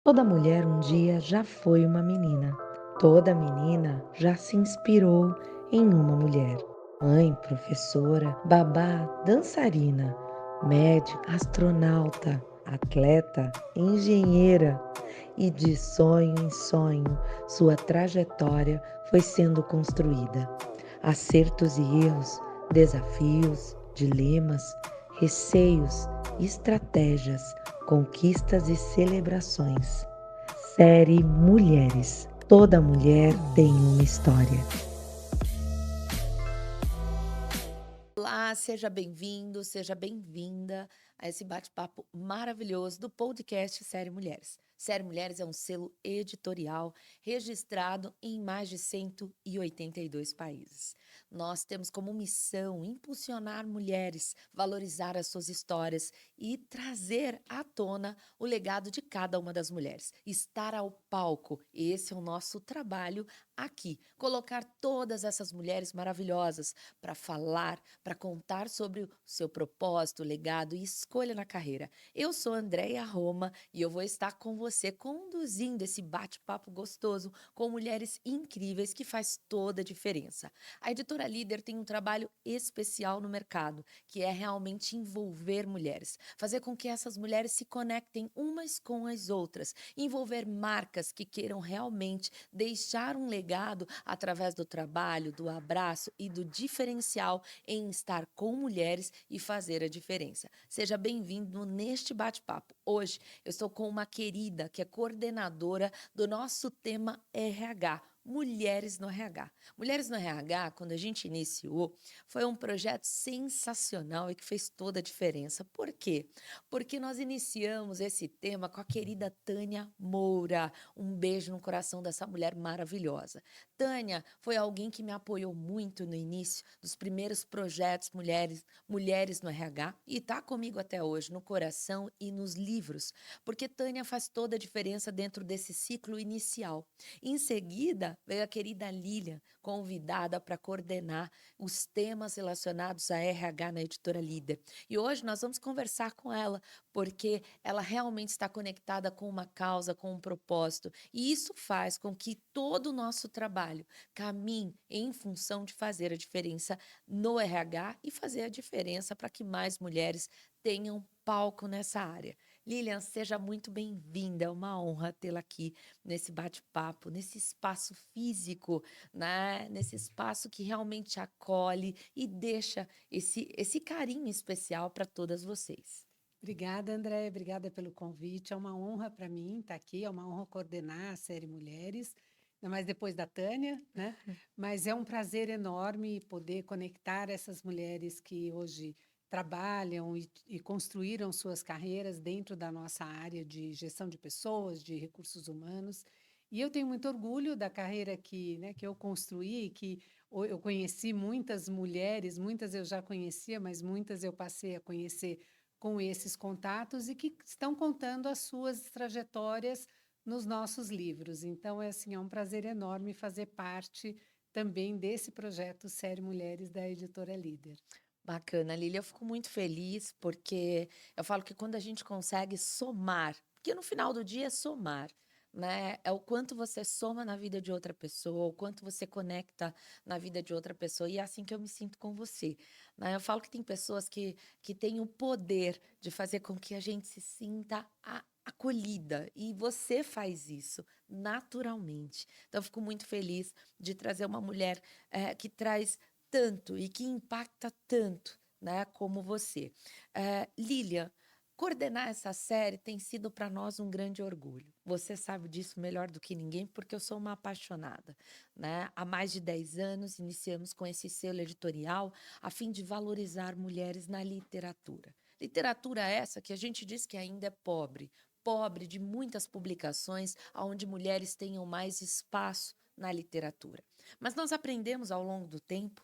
Toda mulher um dia já foi uma menina. Toda menina já se inspirou em uma mulher. Mãe, professora, babá, dançarina, médica, astronauta, atleta, engenheira. E de sonho em sonho, sua trajetória foi sendo construída. Acertos e erros, desafios, dilemas, receios, estratégias, conquistas e celebrações. Série Mulheres. Toda mulher tem uma história. Olá, seja bem-vindo, seja bem-vinda a esse bate-papo maravilhoso do podcast Série Mulheres. Série Mulheres é um selo editorial registrado em mais de 182 países. Nós temos como missão impulsionar mulheres, valorizar as suas histórias e trazer à tona o legado de cada uma das mulheres. Estar ao palco, esse é o nosso trabalho aqui. Colocar todas essas mulheres maravilhosas para falar, para contar sobre o seu propósito, legado e escolha na carreira. Eu sou Andréia Roma e eu vou estar com você conduzindo esse bate-papo gostoso com mulheres incríveis que faz toda a diferença. A Editora Líder tem um trabalho especial no mercado, que é realmente envolver mulheres, fazer com que essas mulheres se conectem umas com as outras, envolver marcas que queiram realmente deixar um legado através do trabalho, do abraço e do diferencial em estar com mulheres e fazer a diferença. Seja bem-vindo neste bate-papo. Hoje eu estou com uma querida que é coordenadora do nosso tema RH. Mulheres no RH. Mulheres no RH, quando a gente iniciou, foi um projeto sensacional e que fez toda a diferença. Por quê? Porque nós iniciamos esse tema com a querida Tânia Moura. Um beijo no coração dessa mulher maravilhosa. Tânia foi alguém que me apoiou muito no início dos primeiros projetos Mulheres no RH e está comigo até hoje, no coração e nos livros, porque Tânia faz toda a diferença dentro desse ciclo inicial. Em seguida, veio a querida Lilian, convidada para coordenar os temas relacionados a RH na Editora Líder. E hoje nós vamos conversar com ela, porque ela realmente está conectada com uma causa, com um propósito, e isso faz com que todo o nosso trabalho caminhe em função de fazer a diferença no RH e fazer a diferença para que mais mulheres tenham palco nessa área. Lilian, seja muito bem-vinda, é uma honra tê-la aqui nesse bate-papo, nesse espaço físico, né? Nesse espaço que realmente acolhe e deixa esse carinho especial para todas vocês. Obrigada, André. Obrigada pelo convite. É uma honra para mim estar aqui, é uma honra coordenar a série Mulheres, ainda mais depois da Tânia, né? Mas é um prazer enorme poder conectar essas mulheres que hoje trabalham e construíram suas carreiras dentro da nossa área de gestão de pessoas, de recursos humanos. E eu tenho muito orgulho da carreira que eu construí, eu conheci muitas mulheres, muitas eu já conhecia, mas muitas eu passei a conhecer com esses contatos e que estão contando as suas trajetórias nos nossos livros. Então, é um prazer enorme fazer parte também desse projeto Série Mulheres da Editora Líder. Bacana, Lili, eu fico muito feliz porque eu falo que quando a gente consegue somar, porque no final do dia é somar, né? É o quanto você soma na vida de outra pessoa, o quanto você conecta na vida de outra pessoa, e é assim que eu me sinto com você, né? Eu falo que tem pessoas que têm o poder de fazer com que a gente se sinta acolhida, e você faz isso naturalmente. Então, eu fico muito feliz de trazer uma mulher que traz tanto e que impacta tanto, né, como você. Lilian, coordenar essa série tem sido para nós um grande orgulho. Você sabe disso melhor do que ninguém, porque eu sou uma apaixonada, né? Há mais de 10 anos iniciamos com esse selo editorial a fim de valorizar mulheres na literatura. Literatura essa que a gente diz que ainda é pobre, pobre de muitas publicações onde mulheres tenham mais espaço na literatura. Mas nós aprendemos ao longo do tempo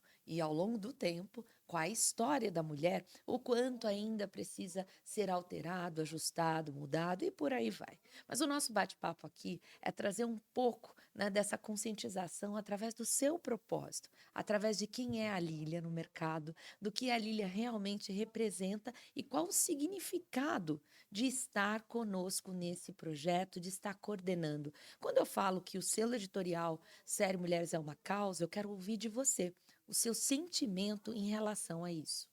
com a história da mulher, o quanto ainda precisa ser alterado, ajustado, mudado e por aí vai. Mas o nosso bate-papo aqui é trazer um pouco, né, dessa conscientização através do seu propósito, através de quem é a Lília no mercado, do que a Lília realmente representa e qual o significado de estar conosco nesse projeto, de estar coordenando. Quando eu falo que o selo editorial Série Mulheres é uma causa, eu quero ouvir de você o seu sentimento em relação a isso.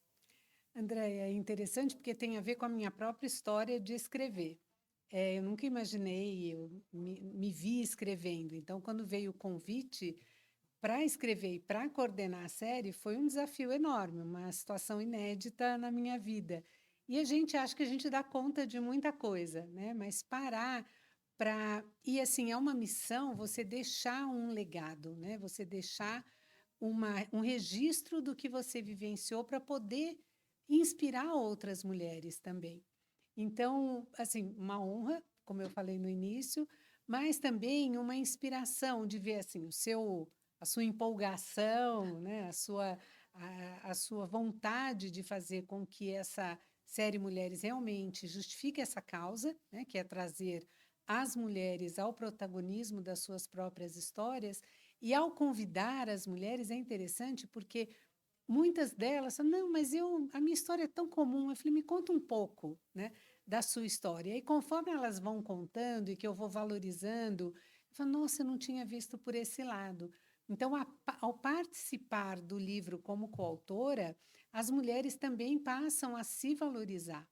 Andréia, é interessante porque tem a ver com a minha própria história de escrever. Eu nunca imaginei, eu me vi escrevendo. Então, quando veio o convite para escrever e para coordenar a série, foi um desafio enorme, uma situação inédita na minha vida. E a gente acha que a gente dá conta de muita coisa, né? Mas parar para. E assim, é uma missão você deixar um legado, né? Você deixar um registro do que você vivenciou para poder inspirar outras mulheres também. Então, assim, uma honra, como eu falei no início, mas também uma inspiração de ver assim a sua empolgação, né, a sua vontade de fazer com que essa série Mulheres realmente justifique essa causa, né, que é trazer as mulheres ao protagonismo das suas próprias histórias. E ao convidar as mulheres é interessante porque muitas delas falam, não, mas a minha história é tão comum. Eu falei, me conta um pouco, né, da sua história. E conforme elas vão contando e que eu vou valorizando, eu falo, nossa, eu não tinha visto por esse lado. Então, ao participar do livro como coautora, as mulheres também passam a se valorizar.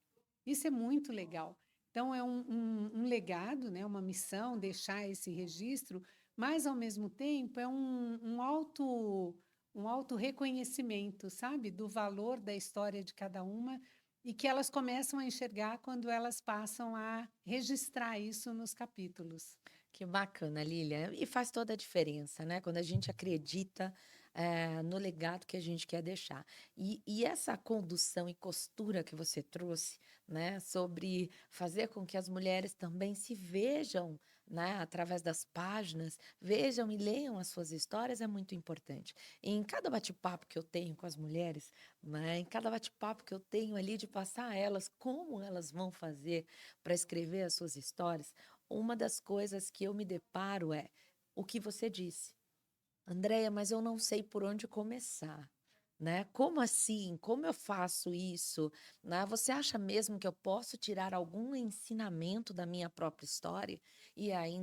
Isso é muito legal. Então, é um legado, né, uma missão, deixar esse registro, mas, ao mesmo tempo, é um auto-reconhecimento, sabe, do valor da história de cada uma e que elas começam a enxergar quando elas passam a registrar isso nos capítulos. Que bacana, Lília. E faz toda a diferença, né? Quando a gente acredita, no legado que a gente quer deixar. E essa condução e costura que você trouxe, né, sobre fazer com que as mulheres também se vejam, né, através das páginas, vejam e leiam as suas histórias, é muito importante. Em cada bate-papo que eu tenho com as mulheres, né, em cada bate-papo que eu tenho ali de passar a elas como elas vão fazer para escrever as suas histórias, uma das coisas que eu me deparo é o que você disse. Andréia, mas eu não sei por onde começar, né? Como assim? Como eu faço isso? Né? Você acha mesmo que eu posso tirar algum ensinamento da minha própria história? E aí,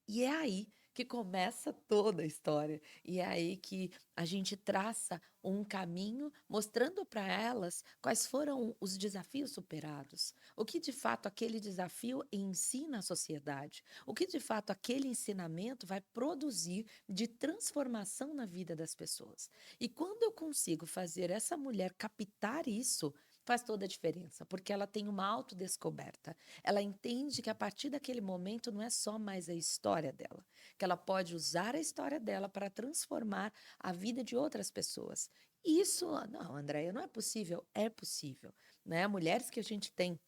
e é aí que começa toda a história. E é aí que a gente traça um caminho mostrando para elas quais foram os desafios superados, o que de fato aquele desafio ensina à sociedade, o que de fato aquele ensinamento vai produzir de transformação na vida das pessoas. E quando eu consigo fazer essa mulher captar isso, faz toda a diferença, porque ela tem uma autodescoberta. Ela entende que a partir daquele momento não é só mais a história dela, que ela pode usar a história dela para transformar a vida de outras pessoas. Isso, não, Andréia, não é possível. É possível, né? Mulheres que a gente tem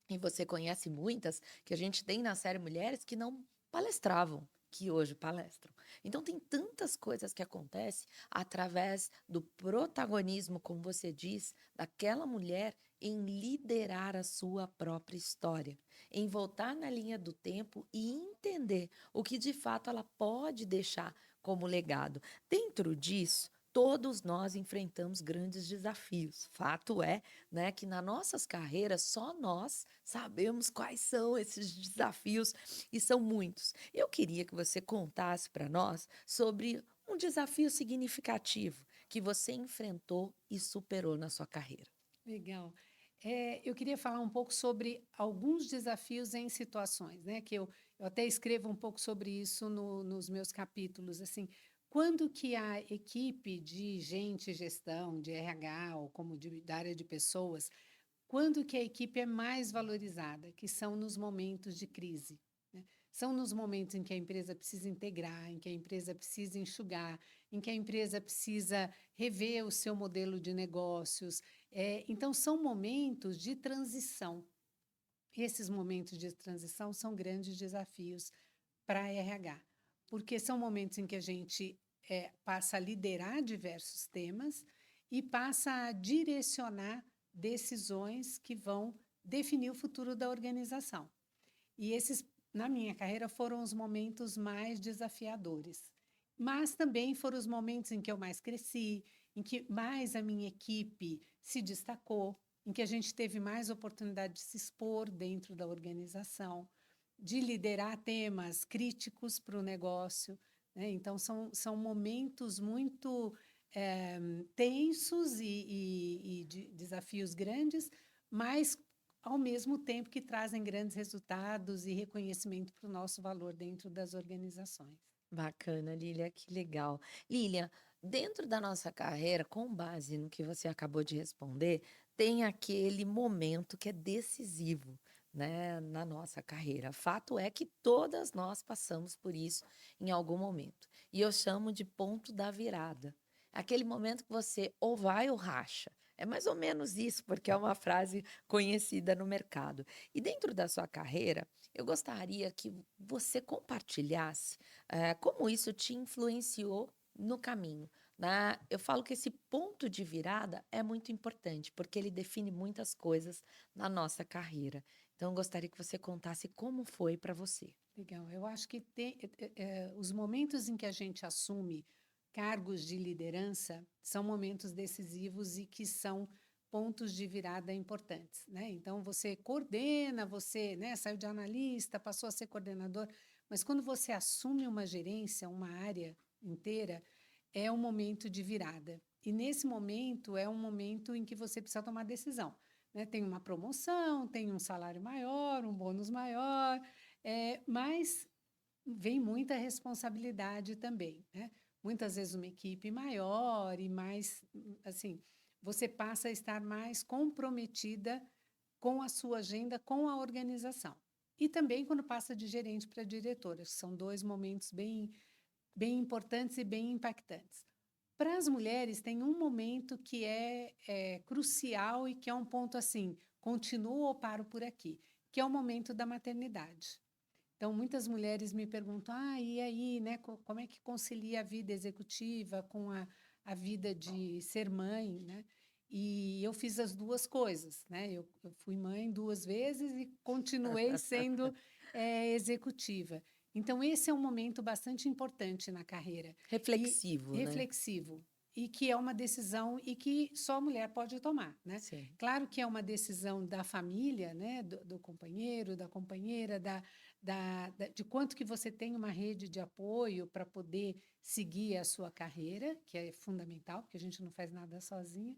e você conhece muitas que a gente tem na série Mulheres que não palestravam, que hoje palestram. Então tem tantas coisas que acontecem através do protagonismo, como você diz, daquela mulher em liderar a sua própria história, em voltar na linha do tempo e entender o que de fato ela pode deixar como legado. Dentro disso, todos nós enfrentamos grandes desafios. Fato é, né, que nas nossas carreiras só nós sabemos quais são esses desafios e são muitos. Eu queria que você contasse para nós sobre um desafio significativo que você enfrentou e superou na sua carreira. Legal. Eu queria falar um pouco sobre alguns desafios em situações, né? Eu até escrevo um pouco sobre isso nos meus capítulos. Assim, quando que a equipe de gente, gestão, de RH ou da área de pessoas, quando que a equipe é mais valorizada? Que são nos momentos de crise, né? São nos momentos em que a empresa precisa integrar, em que a empresa precisa enxugar, em que a empresa precisa rever o seu modelo de negócios. Então, são momentos de transição. Esses momentos de transição são grandes desafios para a RH, porque são momentos em que a gente passa a liderar diversos temas e passa a direcionar decisões que vão definir o futuro da organização. E esses, na minha carreira, foram os momentos mais desafiadores. Mas também foram os momentos em que eu mais cresci, em que mais a minha equipe se destacou, em que a gente teve mais oportunidade de se expor dentro da organização, de liderar temas críticos para o negócio, né? Então, são momentos muito tensos e de desafios grandes, mas ao mesmo tempo que trazem grandes resultados e reconhecimento para o nosso valor dentro das organizações. Bacana, Lília, que legal. Lília, dentro da nossa carreira, com base no que você acabou de responder, tem aquele momento que é decisivo, né, na nossa carreira. Fato é que todas nós passamos por isso em algum momento. E eu chamo de ponto da virada. Aquele momento que você ou vai ou racha. É mais ou menos isso, porque é uma frase conhecida no mercado. E dentro da sua carreira, eu gostaria que você compartilhasse como isso te influenciou no caminho, né? Eu falo que esse ponto de virada é muito importante, porque ele define muitas coisas na nossa carreira. Então, eu gostaria que você contasse como foi para você. Legal. Eu acho que os momentos em que a gente assume cargos de liderança são momentos decisivos e que são pontos de virada importantes, né? Então, você coordena, você, né, saiu de analista, passou a ser coordenador, mas quando você assume uma gerência, uma área inteira, é um momento de virada. E nesse momento é um momento em que você precisa tomar decisão, né? Tem uma promoção, tem um salário maior, um bônus maior, mas vem muita responsabilidade também, né? Muitas vezes uma equipe maior e mais, assim, você passa a estar mais comprometida com a sua agenda, com a organização. E também quando passa de gerente para diretora, são dois momentos bem importantes e bem impactantes. Para as mulheres, tem um momento que é crucial e que é um ponto assim, continuo ou paro por aqui, que é o momento da maternidade. Então, muitas mulheres me perguntam, e aí, né, como é que concilia a vida executiva com a vida de ser mãe, né? E eu fiz as duas coisas, né? Eu fui mãe duas vezes e continuei sendo executiva. Então, esse é um momento bastante importante na carreira. E Reflexivo, né? reflexivo. E que é uma decisão e que só a mulher pode tomar, né? Sim. Claro que é uma decisão da família, né? Do companheiro, da companheira, de quanto que você tem uma rede de apoio para poder seguir a sua carreira, que é fundamental, porque a gente não faz nada sozinha,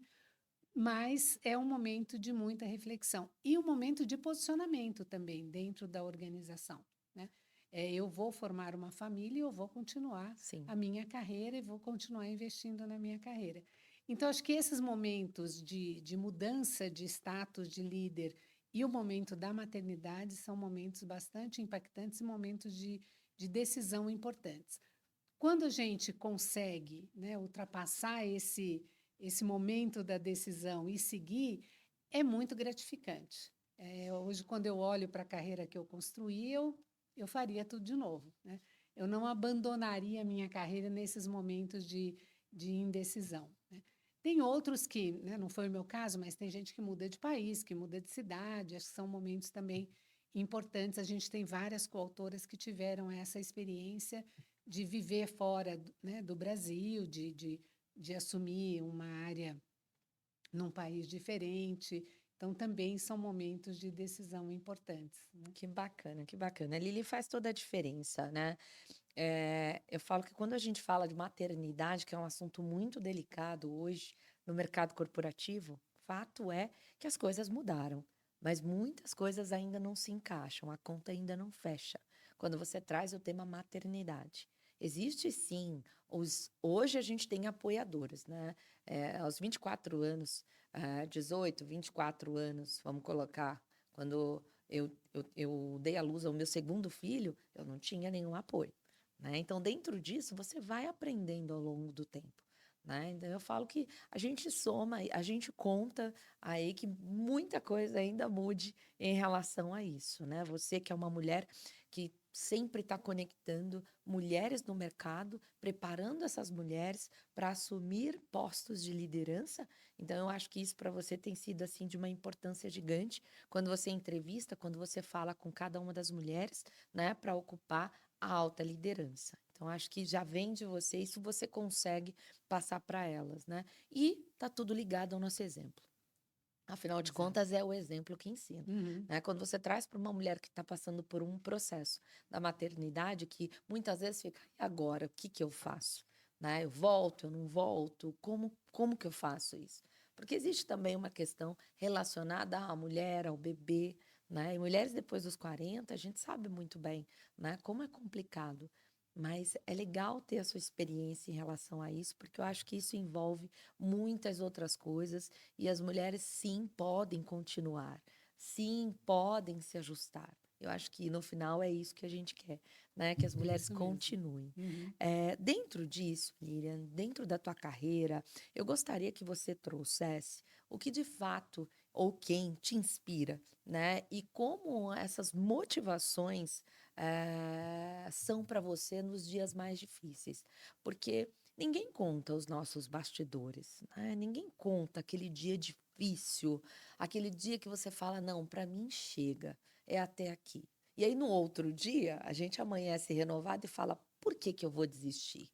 mas é um momento de muita reflexão e um momento de posicionamento também dentro da organização, né? Eu vou formar uma família e eu vou continuar Sim. a minha carreira e vou continuar investindo na minha carreira. Então, acho que esses momentos de mudança de status de líder e o momento da maternidade são momentos bastante impactantes e momentos de decisão importantes. Quando a gente consegue, né, ultrapassar esse momento da decisão e seguir, é muito gratificante. Hoje, quando eu olho para a carreira que eu construí, eu faria tudo de novo, né? Eu não abandonaria a minha carreira nesses momentos de indecisão, né? Tem outros que, né, não foi o meu caso, mas tem gente que muda de país, que muda de cidade, acho que são momentos também importantes. A gente tem várias coautoras que tiveram essa experiência de viver fora, né, do Brasil, de assumir uma área num país diferente. Então, também são momentos de decisão importantes, né? Que bacana, que bacana. A Lili faz toda a diferença, né? Eu falo que quando a gente fala de maternidade, que é um assunto muito delicado hoje no mercado corporativo, fato é que as coisas mudaram, mas muitas coisas ainda não se encaixam, a conta ainda não fecha. Quando você traz o tema maternidade, existe sim, hoje a gente tem apoiadores, né? Aos 24 anos, 18, 24 anos, vamos colocar, quando eu dei à luz ao meu segundo filho, eu não tinha nenhum apoio, né? Então, dentro disso, você vai aprendendo ao longo do tempo, né? Então, eu falo que a gente soma, a gente conta aí que muita coisa ainda mude em relação a isso, né? Você que é uma mulher que sempre está conectando mulheres no mercado, preparando essas mulheres para assumir postos de liderança. Então, eu acho que isso para você tem sido assim de uma importância gigante quando você entrevista, quando você fala com cada uma das mulheres, né, para ocupar a alta liderança. Então, acho que já vem de você, isso você consegue passar para elas, né? E tá tudo ligado ao nosso exemplo. Afinal de Exato. contas, é o exemplo que ensina, Uhum. né? Quando você traz para uma mulher que está passando por um processo da maternidade, que muitas vezes fica, e agora, o que que eu faço? Né? Eu volto, eu não volto? Como que eu faço isso? Porque existe também uma questão relacionada à mulher, ao bebê, né? E mulheres depois dos 40, a gente sabe muito bem, né? Como é complicado. Mas é legal ter a sua experiência em relação a isso, porque eu acho que isso envolve muitas outras coisas e as mulheres, sim, podem continuar, sim, podem se ajustar. Eu acho que no final é isso que a gente quer, né? Que as É mulheres isso mesmo. continuem. Uhum. Dentro disso, Lilian, dentro da tua carreira, eu gostaria que você trouxesse o que de fato ou quem te inspira, né? E como essas motivações são para você nos dias mais difíceis. Porque ninguém conta os nossos bastidores, né? Ninguém conta aquele dia difícil, aquele dia que você fala, não, para mim chega, é até aqui. E aí no outro dia, a gente amanhece renovado e fala, por que que eu vou desistir?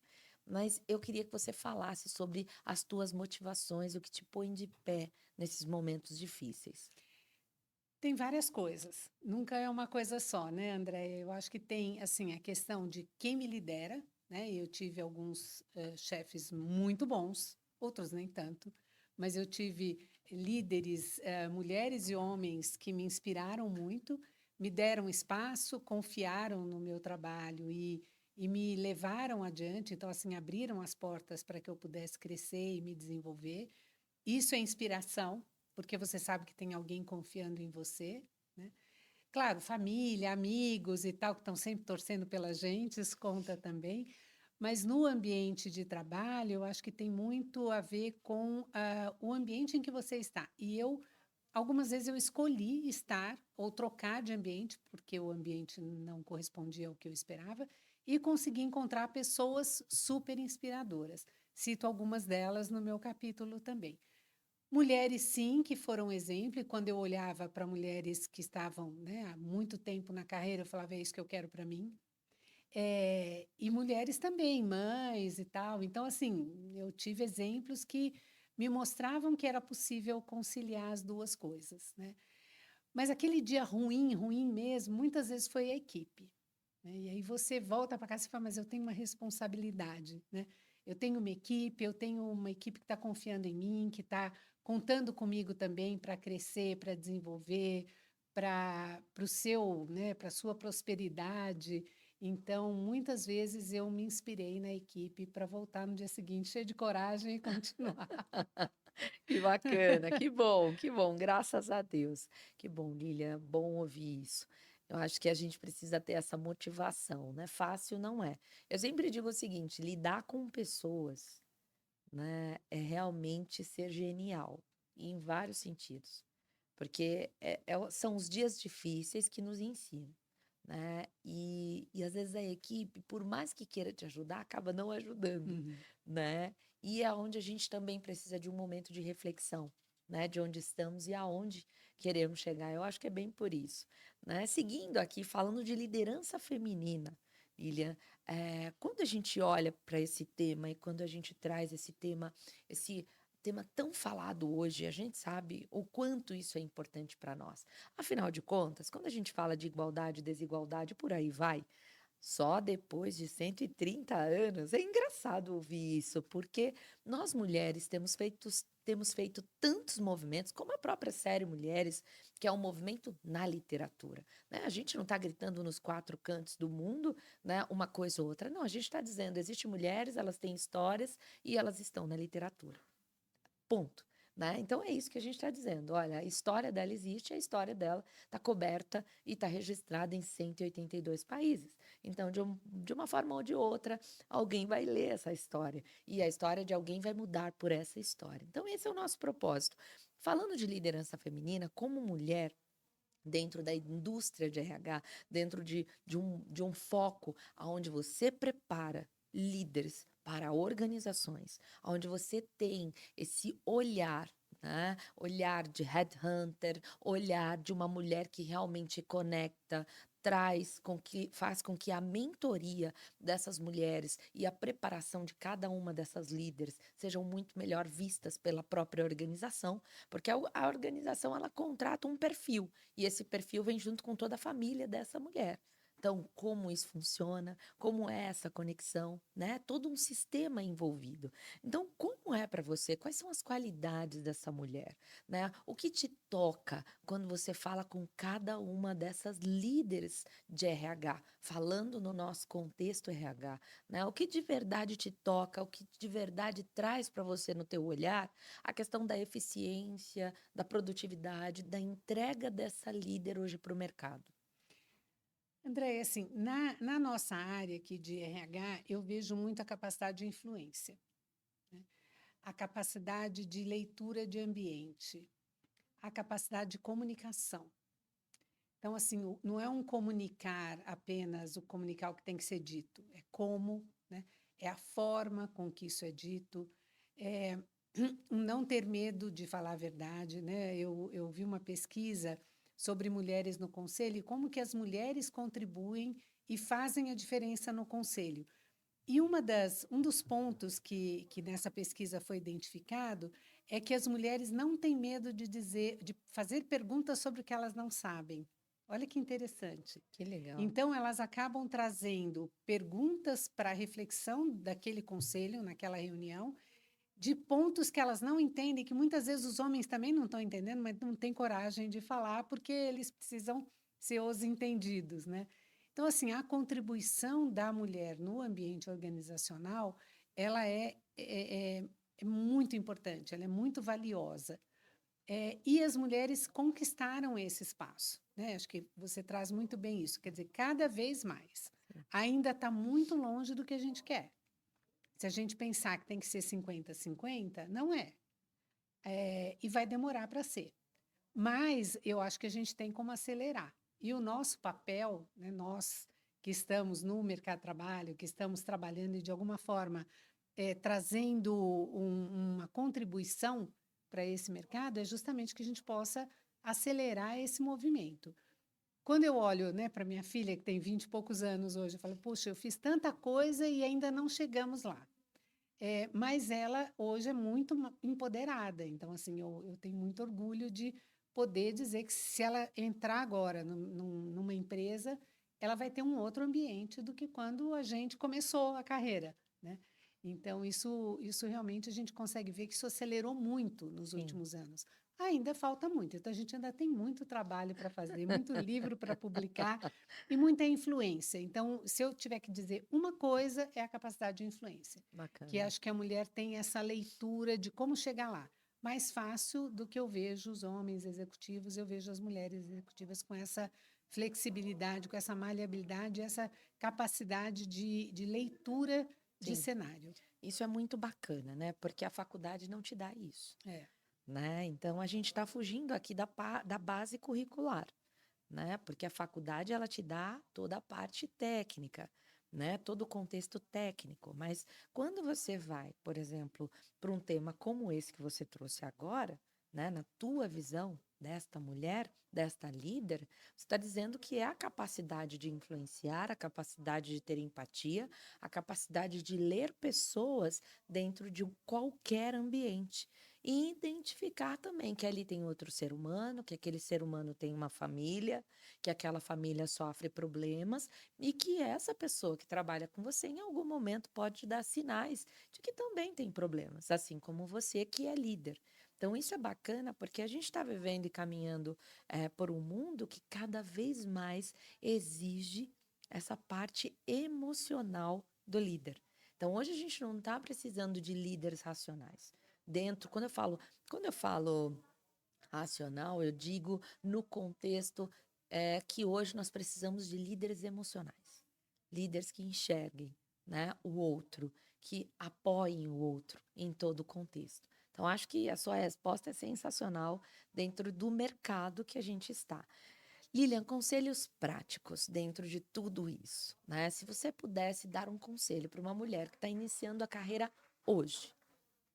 Mas eu queria que você falasse sobre as tuas motivações, o que te põe de pé nesses momentos difíceis. Tem várias coisas, nunca é uma coisa só, né, André? Eu acho que tem, assim, a questão de quem me lidera, né? Eu tive alguns chefes muito bons, outros nem tanto, mas eu tive líderes, mulheres e homens que me inspiraram muito, me deram espaço, confiaram no meu trabalho e me levaram adiante, então, assim, abriram as portas para que eu pudesse crescer e me desenvolver. Isso é inspiração, porque você sabe que tem alguém confiando em você, né? Claro, família, amigos e tal, que estão sempre torcendo pela gente, isso conta também. Mas no ambiente de trabalho, eu acho que tem muito a ver com o ambiente em que você está. E eu, algumas vezes, eu escolhi estar ou trocar de ambiente, porque o ambiente não correspondia ao que eu esperava, e consegui encontrar pessoas super inspiradoras. Cito algumas delas no meu capítulo também. Mulheres, sim, que foram exemplo, e quando eu olhava para mulheres que estavam, né, há muito tempo na carreira, eu falava, é isso que eu quero para mim. E mulheres também, mães e tal. Então, assim, eu tive exemplos que me mostravam que era possível conciliar as duas coisas, né? Mas aquele dia ruim, ruim mesmo, muitas vezes foi a equipe, né? E aí você volta para casa e fala, mas eu tenho uma responsabilidade, né? Eu tenho uma equipe que está confiando em mim, que está contando comigo também para crescer, para desenvolver, para o seu, né, para a sua prosperidade. Então, muitas vezes eu me inspirei na equipe para voltar no dia seguinte cheio de coragem e continuar. Que bacana, que bom, graças a Deus. Que bom, Lilian, bom ouvir isso. Eu acho que a gente precisa ter essa motivação, né? Fácil não é. Eu sempre digo o seguinte: lidar com pessoas, né, é realmente ser genial, em vários sentidos. Porque são os dias difíceis que nos ensinam, né? E às vezes a equipe, por mais que queira te ajudar, acaba não ajudando, Uhum. né? E é onde a gente também precisa de um momento de reflexão, né? De onde estamos e aonde queremos chegar. Eu acho que é bem por isso, né? Seguindo aqui, falando de liderança feminina, Lilian, quando a gente olha para esse tema e quando a gente traz esse tema tão falado hoje, a gente sabe o quanto isso é importante para nós. Afinal de contas, quando a gente fala de igualdade, desigualdade, por aí vai, só depois de 130 anos, é engraçado ouvir isso, porque nós mulheres temos feito tantos movimentos, como a própria série Mulheres, que é um movimento na literatura, né? A gente não está gritando nos quatro cantos do mundo, né, uma coisa ou outra. Não, a gente está dizendo, existem mulheres, elas têm histórias e elas estão na literatura. Ponto. Né? Então é isso que a gente está dizendo. Olha, a história dela existe, a história dela está coberta e está registrada em 182 países. Então, de uma forma ou de outra, alguém vai ler essa história. E a história de alguém vai mudar por essa história. Então, esse é o nosso propósito. Falando de liderança feminina, como mulher, dentro da indústria de RH, dentro de um foco onde você prepara líderes para organizações, onde você tem esse olhar, né? Olhar de headhunter, olhar de uma mulher que realmente conecta, faz com que a mentoria dessas mulheres e a preparação de cada uma dessas líderes sejam muito melhor vistas pela própria organização, porque a organização ela contrata um perfil e esse perfil vem junto com toda a família dessa mulher. Então, como isso funciona, como é essa conexão, né? Todo um sistema envolvido. Então, como é para você? Quais são as qualidades dessa mulher, né? O que te toca quando você fala com cada uma dessas líderes de RH, falando no nosso contexto RH, né? O que de verdade te toca, o que de verdade traz para você no teu olhar a questão da eficiência, da produtividade, da entrega dessa líder hoje para o mercado. André, assim, na nossa área aqui de RH, eu vejo muito a capacidade de influência, né? A capacidade de leitura de ambiente, a capacidade de comunicação. Então, assim, não é um comunicar apenas o comunicar o que tem que ser dito, é como, né? É a forma com que isso é dito, é não ter medo de falar a verdade, né? Eu vi uma pesquisa sobre mulheres no conselho e como que as mulheres contribuem e fazem a diferença no conselho. E um dos pontos que nessa pesquisa foi identificado é que as mulheres não têm medo de dizer, de fazer perguntas sobre o que elas não sabem. Olha que interessante. Que legal. Então, elas acabam trazendo perguntas para a reflexão daquele conselho, naquela reunião, de pontos que elas não entendem, que muitas vezes os homens também não estão entendendo, mas não têm coragem de falar, porque eles precisam ser os entendidos, né? Então, assim, a contribuição da mulher no ambiente organizacional, ela é muito importante, ela é muito valiosa. E as mulheres conquistaram esse espaço, né? Acho que você traz muito bem isso, quer dizer, cada vez mais. Ainda está muito longe do que a gente quer. Se a gente pensar que tem que ser 50-50, não é. E vai demorar para ser. Mas eu acho que a gente tem como acelerar. E o nosso papel, né, nós que estamos no mercado de trabalho, que estamos trabalhando e, de alguma forma, trazendo uma contribuição para esse mercado, é justamente que a gente possa acelerar esse movimento. Quando eu olho, né, para minha filha, que tem 20 e poucos anos hoje, eu falo, puxa, eu fiz tanta coisa e ainda não chegamos lá. Mas ela hoje é muito empoderada, então assim eu tenho muito orgulho de poder dizer que se ela entrar agora numa empresa, ela vai ter um outro ambiente do que quando a gente começou a carreira, né? Então isso realmente a gente consegue ver que isso acelerou muito nos Sim. últimos anos. Ainda falta muito, então a gente ainda tem muito trabalho para fazer, muito livro para publicar e muita influência. Então, se eu tiver que dizer uma coisa, é a capacidade de influência, que Bacana. acho que a mulher tem essa leitura de como chegar lá. Mais fácil do que eu vejo os homens executivos, eu vejo as mulheres executivas com essa flexibilidade, com essa maleabilidade, essa capacidade de leitura de Sim, cenário. isso é muito bacana, né? Porque a faculdade não te dá isso, É. né? Então a gente está fugindo aqui da base curricular, né? Porque a faculdade ela te dá toda a parte técnica, né? Todo o contexto técnico. Mas quando você vai, por exemplo, para um tema como esse que você trouxe agora, né? Na tua visão desta mulher, desta líder, você está dizendo que é a capacidade de influenciar, a capacidade de ter empatia, a capacidade de ler pessoas dentro de qualquer ambiente. E identificar também que ali tem outro ser humano, que aquele ser humano tem uma família, que aquela família sofre problemas e que essa pessoa que trabalha com você em algum momento pode te dar sinais de que também tem problemas, assim como você que é líder. Então, isso é bacana porque a gente está vivendo e caminhando por um mundo que cada vez mais exige essa parte emocional do líder. Então, hoje a gente não está precisando de líderes racionais. Quando eu falo racional, eu digo no contexto que hoje nós precisamos de líderes emocionais, líderes que enxerguem, né, o outro, que apoiem o outro em todo o contexto. Então, acho que a sua resposta é sensacional dentro do mercado que a gente está. Lilian, conselhos práticos dentro de tudo isso, né? Se você pudesse dar um conselho para uma mulher que está iniciando a carreira hoje,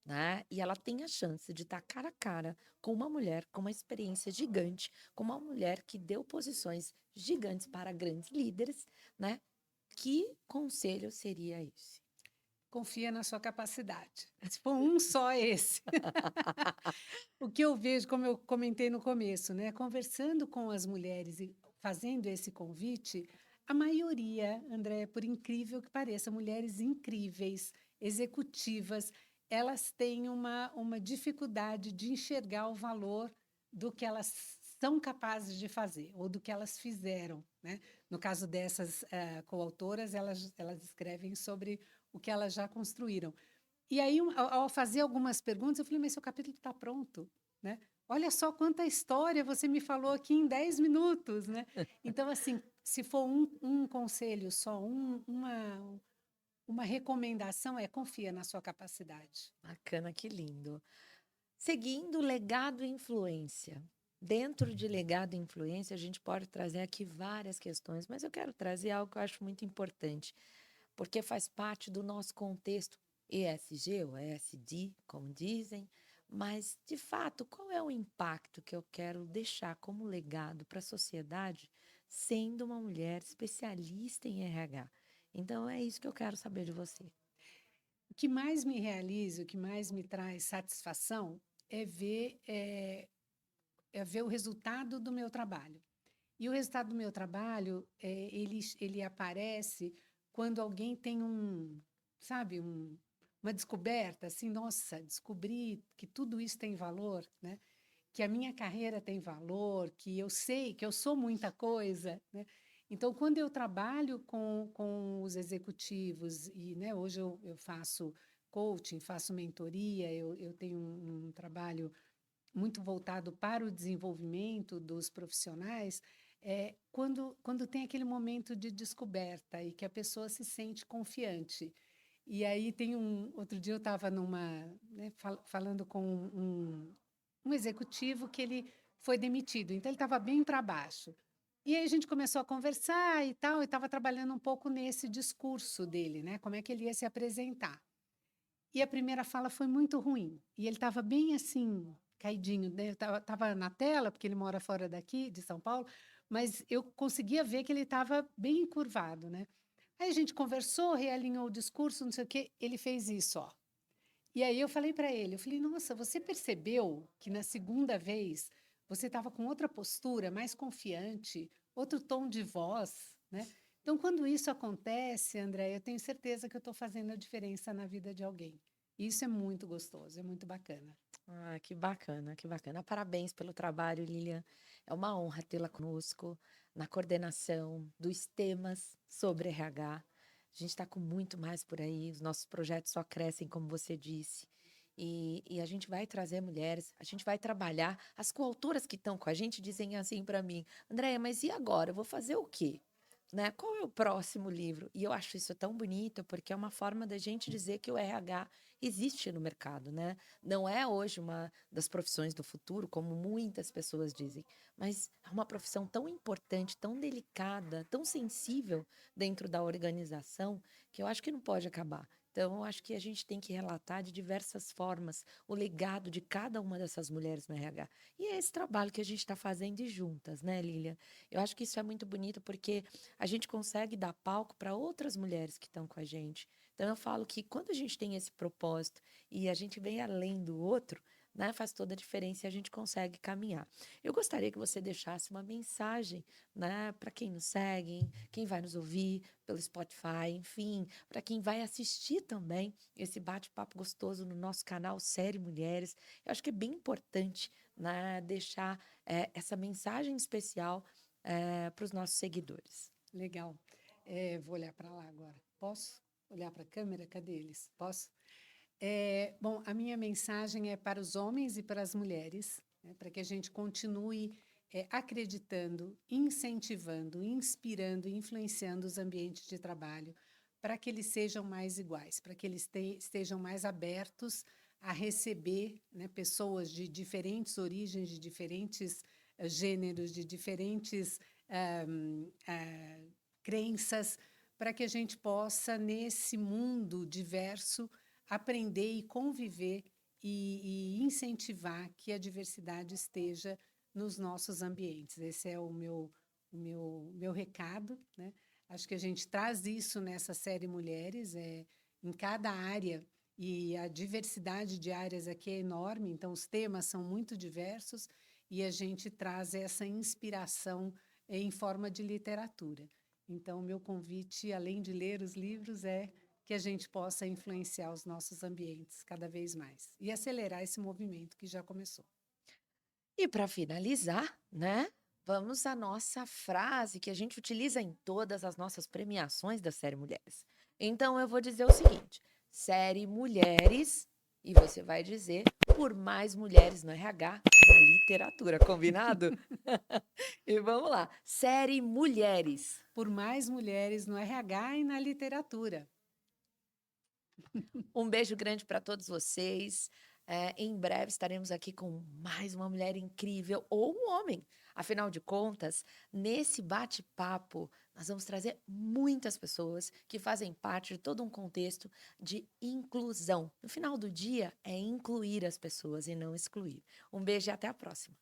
né? E ela tem a chance de estar cara a cara com uma mulher com uma experiência gigante, com uma mulher que deu posições gigantes para grandes líderes, né? Que conselho seria esse? Confia na sua capacidade. Se for um só, é esse. O que eu vejo, como eu comentei no começo, né, conversando com as mulheres e fazendo esse convite, a maioria, André, por incrível que pareça, mulheres incríveis, executivas, elas têm uma dificuldade de enxergar o valor do que elas são capazes de fazer ou do que elas fizeram, né? No caso dessas coautoras, elas escrevem sobre o que elas já construíram. E aí, ao fazer algumas perguntas, eu falei, mas seu capítulo está pronto, né? Olha só quanta história você me falou aqui em 10 minutos, né? Então, assim, se for um conselho só, uma recomendação, confia na sua capacidade. Bacana, que lindo. Seguindo legado e influência. Dentro de legado e influência, a gente pode trazer aqui várias questões, mas eu quero trazer algo que eu acho muito importante, porque faz parte do nosso contexto ESG ou ESG, como dizem, mas, de fato, qual é o impacto que eu quero deixar como legado para a sociedade, sendo uma mulher especialista em RH? Então, é isso que eu quero saber de você. O que mais me realiza, o que mais me traz satisfação é ver o resultado do meu trabalho. E o resultado do meu trabalho, ele aparece quando alguém tem sabe, uma descoberta, assim, nossa, descobri que tudo isso tem valor, né? Que a minha carreira tem valor, que eu sei que eu sou muita coisa, né? Então, quando eu trabalho com os executivos, e né, hoje eu faço coaching, faço mentoria, eu tenho um trabalho muito voltado para o desenvolvimento dos profissionais, quando tem aquele momento de descoberta e que a pessoa se sente confiante. E aí outro dia eu estava né, falando com um executivo que ele foi demitido, então ele estava bem para baixo. E aí a gente começou a conversar e tal, e estava trabalhando um pouco nesse discurso dele, né? Como é que ele ia se apresentar. E a primeira fala foi muito ruim. E ele estava bem assim, caidinho, né? Estava na tela, porque ele mora fora daqui, de São Paulo, mas eu conseguia ver que ele estava bem encurvado, né? Aí a gente conversou, realinhou o discurso, não sei o quê, ele fez isso, ó. E aí eu falei para ele, eu falei, nossa, você percebeu que na segunda vez você estava com outra postura, mais confiante, outro tom de voz, né? Então, quando isso acontece, André, eu tenho certeza que eu estou fazendo a diferença na vida de alguém. Isso é muito gostoso, é muito bacana. Ah, que bacana, que bacana. Parabéns pelo trabalho, Lilian. É uma honra tê-la conosco na coordenação dos temas sobre RH. A gente está com muito mais por aí, os nossos projetos só crescem, como você disse. E a gente vai trazer mulheres, a gente vai trabalhar. As coautoras que estão com a gente dizem assim para mim, Andréia, mas e agora? Eu vou fazer o quê? Né? Qual é o próximo livro? E eu acho isso tão bonito, porque é uma forma da gente dizer que o RH existe no mercado, né? Não é hoje uma das profissões do futuro, como muitas pessoas dizem, mas é uma profissão tão importante, tão delicada, tão sensível dentro da organização, que eu acho que não pode acabar. Então, eu acho que a gente tem que relatar de diversas formas o legado de cada uma dessas mulheres no RH. E é esse trabalho que a gente está fazendo e juntas, né, Lilian? Eu acho que isso é muito bonito porque a gente consegue dar palco para outras mulheres que estão com a gente. Então, eu falo que quando a gente tem esse propósito e a gente vem além do outro, né, faz toda a diferença e a gente consegue caminhar. Eu gostaria que você deixasse uma mensagem, né, para quem nos segue, quem vai nos ouvir pelo Spotify, enfim, para quem vai assistir também esse bate-papo gostoso no nosso canal Série Mulheres. Eu acho que é bem importante, né, deixar essa mensagem especial para os nossos seguidores. Legal. Vou olhar para lá agora. Posso olhar para a câmera? Cadê eles? Posso? Bom, a minha mensagem é para os homens e para as mulheres, né, para que a gente continue acreditando, incentivando, inspirando e influenciando os ambientes de trabalho para que eles sejam mais iguais, para que eles estejam mais abertos a receber, né, pessoas de diferentes origens, de diferentes gêneros, de diferentes crenças, para que a gente possa, nesse mundo diverso, aprender e conviver e incentivar que a diversidade esteja nos nossos ambientes. Esse é o meu recado, né? Acho que a gente traz isso nessa série Mulheres, em cada área, e a diversidade de áreas aqui é enorme, então os temas são muito diversos, e a gente traz essa inspiração em forma de literatura. Então, o meu convite, além de ler os livros, é que a gente possa influenciar os nossos ambientes cada vez mais e acelerar esse movimento que já começou. E para finalizar, né? Vamos à nossa frase que a gente utiliza em todas as nossas premiações da série Mulheres. Então eu vou dizer o seguinte: série Mulheres, e você vai dizer por mais mulheres no RH na literatura, combinado? E vamos lá. Série Mulheres. Por mais mulheres no RH e na literatura. Um beijo grande para todos vocês. Em breve estaremos aqui com mais uma mulher incrível ou um homem. Afinal de contas, nesse bate-papo, nós vamos trazer muitas pessoas que fazem parte de todo um contexto de inclusão. No final do dia, é incluir as pessoas e não excluir. Um beijo e até a próxima.